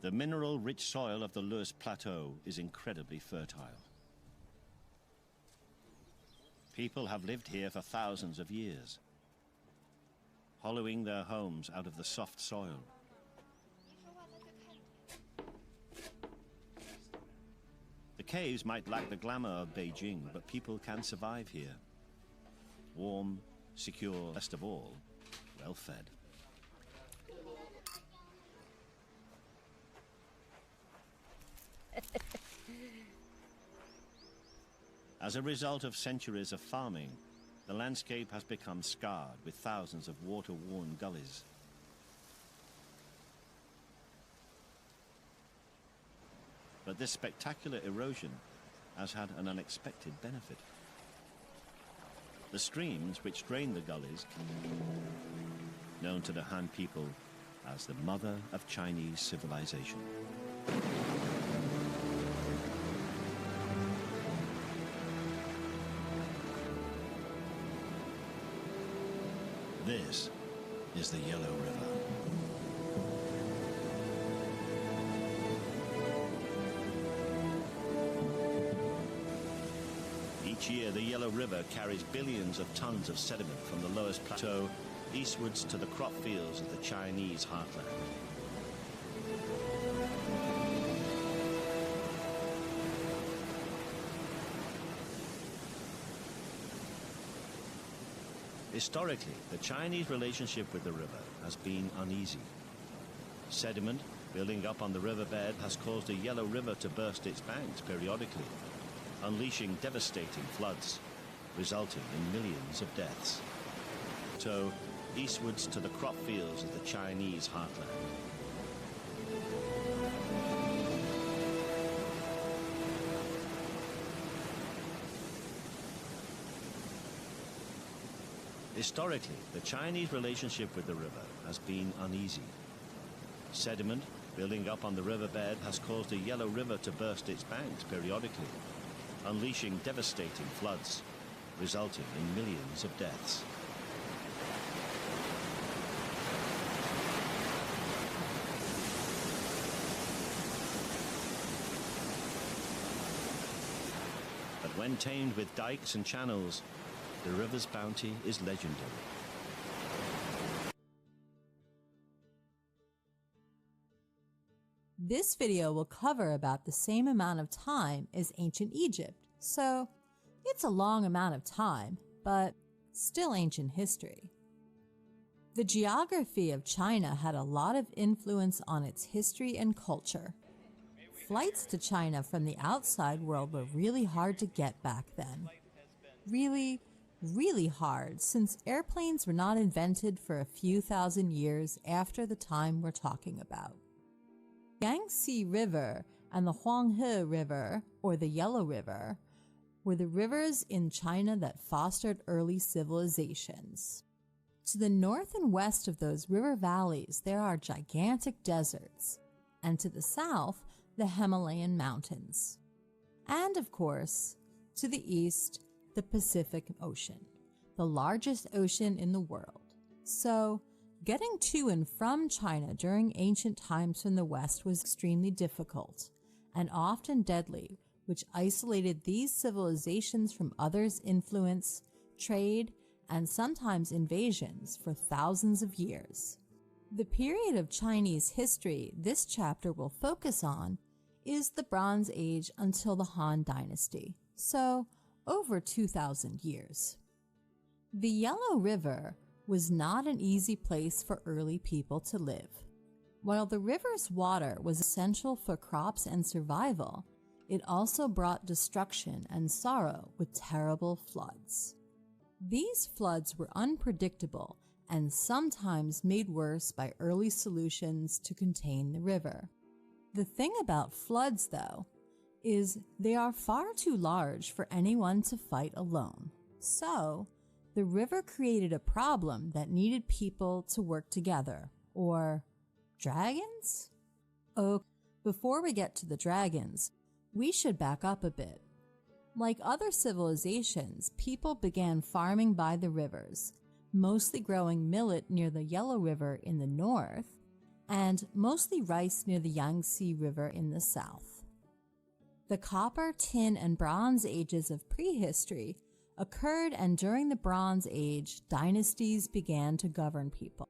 The mineral-rich soil of the Loess Plateau is incredibly fertile. People have lived here for thousands of years, hollowing their homes out of the soft soil. The caves might lack the glamour of Beijing, but people can survive here. Warm, secure, best of all, well-fed. As a result of centuries of farming, the landscape has become scarred with thousands of water-worn gullies. But this spectacular erosion has had an unexpected benefit. The streams which drain the gullies, known to the Han people as the mother of Chinese civilization. This is the Yellow River. Each year, the Yellow River carries billions of tons of sediment from the Loess Plateau eastwards to the crop fields of the Chinese heartland. Historically, the Chinese relationship with the river has been uneasy. Sediment building up on the riverbed has caused the Yellow River to burst its banks periodically, unleashing devastating floods, resulting in millions of deaths. So, eastwards to the crop fields of the Chinese heartland. Historically, the Chinese relationship with the river has been uneasy. Sediment building up on the riverbed has caused the Yellow River to burst its banks periodically, unleashing devastating floods, resulting in millions of deaths. But when tamed with dikes and channels, the river's bounty is legendary. This video will cover about the same amount of time as ancient Egypt, so it's a long amount of time, but still ancient history. The geography of China had a lot of influence on its history and culture. Flights to China from the outside world were really hard to get back then. Really hard, since airplanes were not invented for a few thousand years after the time we're talking about. Yangtze River and the Huanghe River, or the Yellow River, were the rivers in China that fostered early civilizations. To the north and west of those river valleys, there are gigantic deserts, and to the south, the Himalayan mountains. And of course, to the east, the Pacific Ocean, the largest ocean in the world. So, getting to and from China during ancient times from the West was extremely difficult and often deadly, which isolated these civilizations from others' influence, trade, and sometimes invasions for thousands of years. The period of Chinese history this chapter will focus on is the Bronze Age until the Han Dynasty, so over 2,000 years. The Yellow River was not an easy place for early people to live. While the river's water was essential for crops and survival, it also brought destruction and sorrow with terrible floods. These floods were unpredictable and sometimes made worse by early solutions to contain the river. The thing about floods, though, is they are far too large for anyone to fight alone. So, the river created a problem that needed people to work together. Or dragons? Oh, before we get to the dragons, we should back up a bit. Like other civilizations, people began farming by the rivers, mostly growing millet near the Yellow River in the north, and mostly rice near the Yangtze River in the south. The Copper, Tin, and Bronze Ages of prehistory occurred, and during the Bronze Age, dynasties began to govern people.